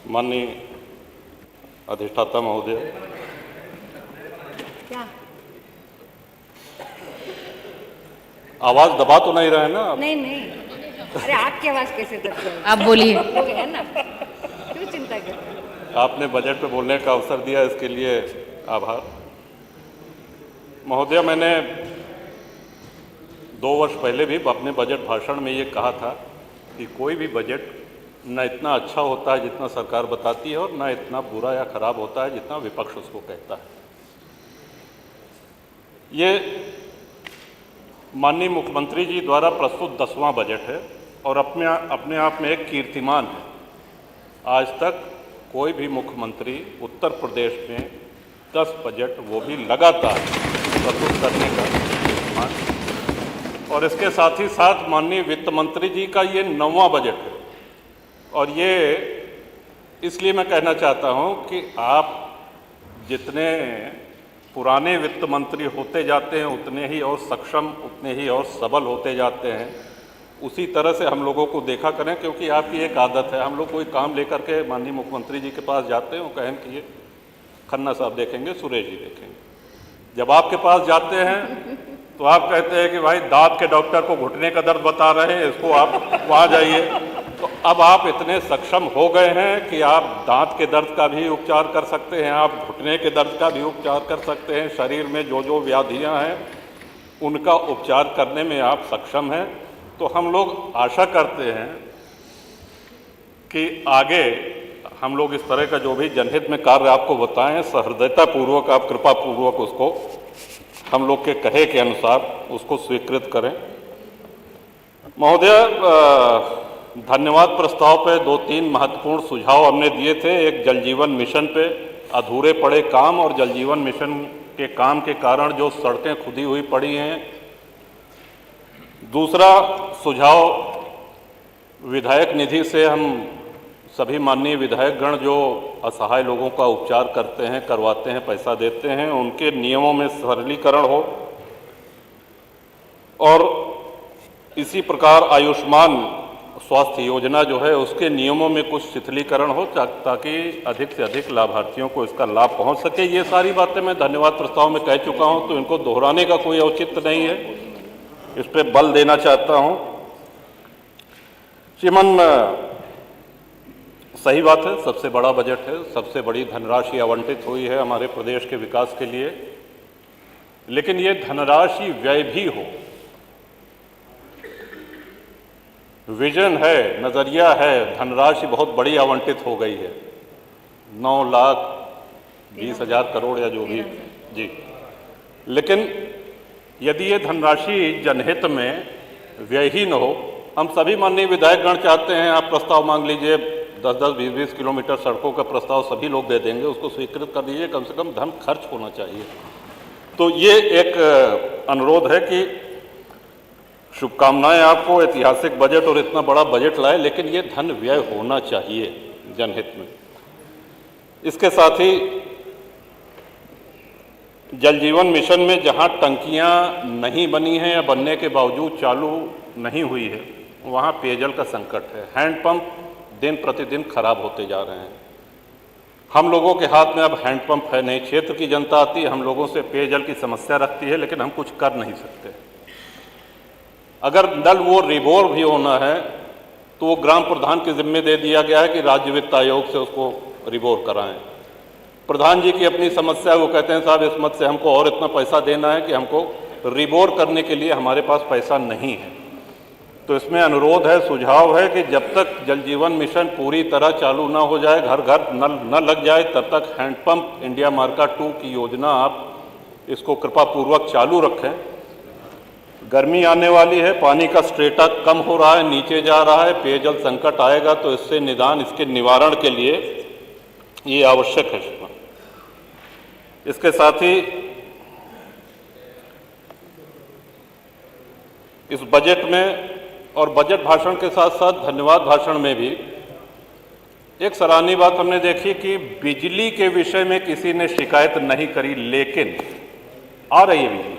माननीय अधिष्ठाता महोदय, क्या आवाज दबा तो नहीं रहे ना आप? नहीं नहीं, अरे आपकी आवाज कैसे दब जाएगी? आप बोलिए। लोग है ना, क्यों चिंता करते हैं? आपने बजट पे बोलने का अवसर दिया, इसके लिए आभार। महोदय, मैंने 2 वर्ष पहले भी अपने बजट भाषण में ये कहा था कि कोई भी बजट न इतना अच्छा होता है जितना सरकार बताती है और न इतना बुरा या खराब होता है जितना विपक्ष उसको कहता है। ये माननीय मुख्यमंत्री जी द्वारा प्रस्तुत 10वां बजट है और अपने आप में एक कीर्तिमान है। आज तक कोई भी मुख्यमंत्री उत्तर प्रदेश में 10 बजट, वो भी लगातार, प्रस्तुत करने का कीर्तिमान। और इसके साथ ही साथ माननीय वित्त मंत्री जी का ये 9वां बजट है। और ये इसलिए मैं कहना चाहता हूँ कि आप जितने पुराने वित्त मंत्री होते जाते हैं उतने ही और सक्षम, उतने ही और सबल होते जाते हैं। उसी तरह से हम लोगों को देखा करें, क्योंकि आपकी एक आदत है, हम लोग कोई काम लेकर के माननीय मुख्यमंत्री जी के पास जाते हैं, वो कहें कि ये खन्ना साहब देखेंगे, सुरेश जी देखेंगे। जब आपके पास जाते हैं तो आप कहते हैं कि भाई दांत के डॉक्टर को घुटने का दर्द बता रहे हैं, इसको आप वहाँ जाइए। तो अब आप इतने सक्षम हो गए हैं कि आप दांत के दर्द का भी उपचार कर सकते हैं, आप घुटने के दर्द का भी उपचार कर सकते हैं। शरीर में जो जो व्याधियाँ हैं उनका उपचार करने में आप सक्षम हैं। तो हम लोग आशा करते हैं कि आगे हम लोग इस तरह का जो भी जनहित में कार्य आपको बताएं, सहृदयतापूर्वक, आप कृपापूर्वक उसको हम लोग के कहे के अनुसार उसको स्वीकृत करें। महोदय, धन्यवाद प्रस्ताव पे 2-3 महत्वपूर्ण सुझाव हमने दिए थे। एक जल जीवन मिशन पे अधूरे पड़े काम और जल जीवन मिशन के काम के कारण जो सड़कें खुदी हुई पड़ी हैं। दूसरा सुझाव, विधायक निधि से हम सभी माननीय विधायकगण जो असहाय लोगों का उपचार करते हैं, करवाते हैं, पैसा देते हैं, उनके नियमों में सरलीकरण हो। और इसी प्रकार आयुष्मान स्वास्थ्य योजना जो है उसके नियमों में कुछ शिथिलीकरण हो ताकि अधिक से अधिक लाभार्थियों को इसका लाभ पहुंच सके। ये सारी बातें मैं धन्यवाद प्रस्ताव में कह चुका हूं, तो इनको दोहराने का कोई औचित्य नहीं है, इस पर बल देना चाहता हूं। श्रीमान, सही बात है, सबसे बड़ा बजट है, सबसे बड़ी धनराशि आवंटित हुई है हमारे प्रदेश के विकास के लिए, लेकिन ये धनराशि व्यय भी हो। विजन है, नजरिया है, धनराशि बहुत बड़ी आवंटित हो गई है, 9,20,000 करोड़ या जो भी जी। लेकिन यदि ये धनराशि जनहित में व्ययहीन हो, हम सभी माननीय विधायकगण चाहते हैं, आप प्रस्ताव मांग लीजिए, 10-10, 20-20 किलोमीटर सड़कों का प्रस्ताव सभी लोग दे देंगे, उसको स्वीकृत कर दीजिए, कम से कम धन खर्च होना चाहिए। तो ये एक अनुरोध है कि शुभकामनाएं आपको, ऐतिहासिक बजट और इतना बड़ा बजट लाए, लेकिन ये धन व्यय होना चाहिए जनहित में। इसके साथ ही जल जीवन मिशन में जहां टंकियां नहीं बनी हैं या बनने के बावजूद चालू नहीं हुई है, वहां पेयजल का संकट है। हैंडपंप दिन प्रतिदिन खराब होते जा रहे हैं। हम लोगों के हाथ में अब हैंडपंप है नहीं, क्षेत्र की जनता आती है, हम लोगों से पेयजल की समस्या रखती है, लेकिन हम कुछ कर नहीं सकते। अगर नल वो रिबोर भी होना है तो वो ग्राम प्रधान के जिम्मे दे दिया गया है कि राज्य वित्त आयोग से उसको रिबोर कराएं। प्रधान जी की अपनी समस्या है, वो कहते हैं साहब इस मत से हमको और इतना पैसा देना है कि हमको रिबोर करने के लिए हमारे पास पैसा नहीं है। तो इसमें अनुरोध है, सुझाव है कि जब तक जल जीवन मिशन पूरी तरह चालू ना हो जाए, घर घर नल न लग जाए, तब तक हैंडपंप इंडिया मार्का 2 की योजना आप इसको कृपापूर्वक चालू रखें। गर्मी आने वाली है, पानी का स्ट्रेटा कम हो रहा है, नीचे जा रहा है, पेयजल संकट आएगा, तो इससे निदान, इसके निवारण के लिए ये आवश्यक है। इसके साथ ही इस बजट में और बजट भाषण के साथ साथ धन्यवाद भाषण में भी एक सराहनीय बात हमने देखी कि बिजली के विषय में किसी ने शिकायत नहीं करी, लेकिन आ रही है बिजली,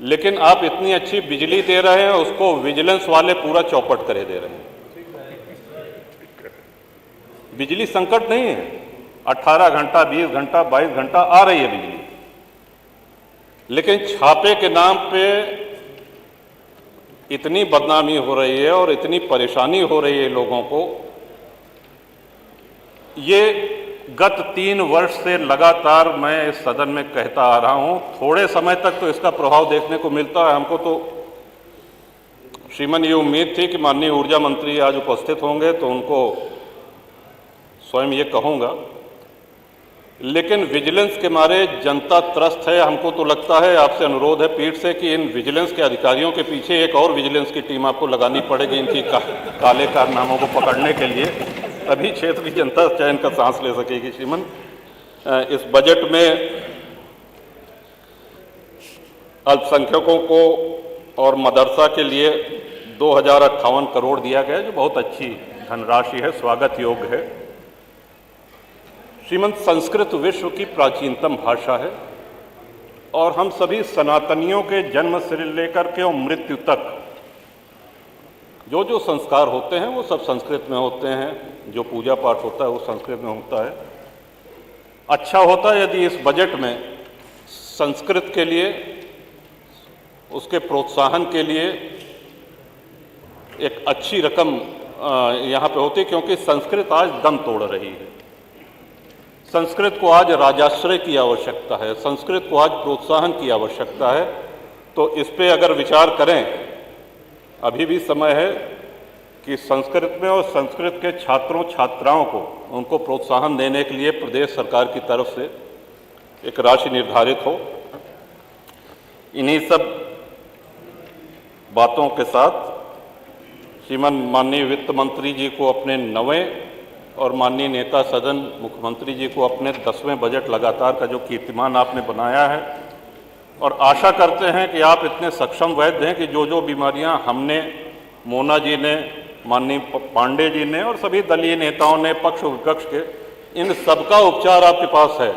लेकिन आप इतनी अच्छी बिजली दे रहे हैं, उसको विजिलेंस वाले पूरा चौपट करे दे रहे हैं। बिजली संकट नहीं है। 18 घंटा, 20 घंटा, 22 घंटा आ रही है बिजली, लेकिन छापे के नाम पे इतनी बदनामी हो रही है और इतनी परेशानी हो रही है लोगों को। ये गत 3 वर्ष से लगातार मैं इस सदन में कहता आ रहा हूं। थोड़े समय तक तो इसका प्रभाव देखने को मिलता है हमको। तो श्रीमान, ये उम्मीद थी कि माननीय ऊर्जा मंत्री आज उपस्थित होंगे तो उनको स्वयं ये कहूँगा, लेकिन विजिलेंस के मारे जनता त्रस्त है। हमको तो लगता है, आपसे अनुरोध है पीठ से, कि इन विजिलेंस के अधिकारियों के पीछे एक और विजिलेंस की टीम आपको लगानी पड़ेगी इनकी काले कारनामों को पकड़ने के लिए, तभी क्षेत्र की जनता चैन का सांस ले सकेगी। श्रीमान, इस बजट में अल्पसंख्यकों को और मदरसा के लिए 2058 करोड़ दिया गया, जो बहुत अच्छी धनराशि है, स्वागत योग्य है। श्रीमंत, संस्कृत विश्व की प्राचीनतम भाषा है और हम सभी सनातनियों के जन्म से लेकर के और मृत्यु तक जो जो संस्कार होते हैं वो सब संस्कृत में होते हैं। जो पूजा पाठ होता है वो संस्कृत में होता है। अच्छा होता है यदि इस बजट में संस्कृत के लिए, उसके प्रोत्साहन के लिए एक अच्छी रकम यहाँ पे होती, क्योंकि संस्कृत आज दम तोड़ रही है। संस्कृत को आज राजाश्रय की आवश्यकता है, संस्कृत को आज प्रोत्साहन की आवश्यकता है। तो इस पे अगर विचार करें, अभी भी समय है कि संस्कृत में और संस्कृत के छात्रों छात्राओं को, उनको प्रोत्साहन देने के लिए प्रदेश सरकार की तरफ से एक राशि निर्धारित हो। इन्हीं सब बातों के साथ श्रीमान माननीय वित्त मंत्री जी को अपने 9वें और माननीय नेता सदन मुख्यमंत्री जी को अपने 10वें बजट लगातार का जो कीर्तिमान आपने बनाया है, और आशा करते हैं कि आप इतने सक्षम वैद्य हैं कि जो जो बीमारियां हमने, मोना जी ने, माननीय पांडे जी ने और सभी दलीय नेताओं ने, पक्ष विपक्ष के, इन सबका उपचार आपके पास है।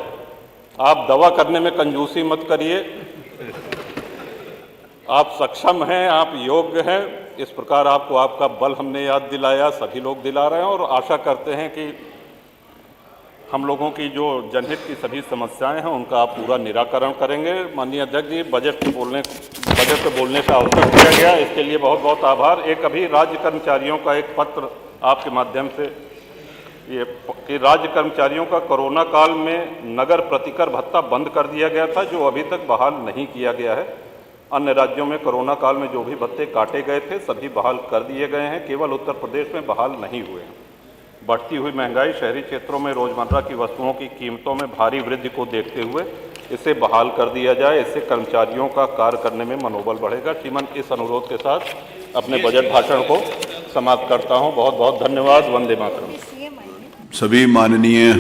आप दवा करने में कंजूसी मत करिए। आप सक्षम हैं, आप योग्य हैं। इस प्रकार आपको आपका बल हमने याद दिलाया, सभी लोग दिला रहे हैं, और आशा करते हैं कि हम लोगों की जो जनहित की सभी समस्याएं हैं उनका आप पूरा निराकरण करेंगे। माननीय अध्यक्ष जी, बजट पे बोलने का अवसर दिया गया, इसके लिए बहुत बहुत आभार। एक अभी राज्य कर्मचारियों का एक पत्र आपके माध्यम से, ये कि राज्य कर्मचारियों का कोरोना काल में नगर प्रतिकर भत्ता बंद कर दिया गया था, जो अभी तक बहाल नहीं किया गया है। अन्य राज्यों में कोरोना काल में जो भी भत्ते काटे गए थे सभी बहाल कर दिए गए हैं, केवल उत्तर प्रदेश में बहाल नहीं हुए हैं। बढ़ती हुई महंगाई, शहरी क्षेत्रों में रोजमर्रा की वस्तुओं की कीमतों में भारी वृद्धि को देखते हुए इसे बहाल कर दिया जाए। इससे कर्मचारियों का कार्य करने में मनोबल बढ़ेगा। श्रीमान, इस अनुरोध के साथ अपने बजट भाषण को समाप्त करता हूं। बहुत बहुत धन्यवाद। वंदे मातरम। सभी माननीय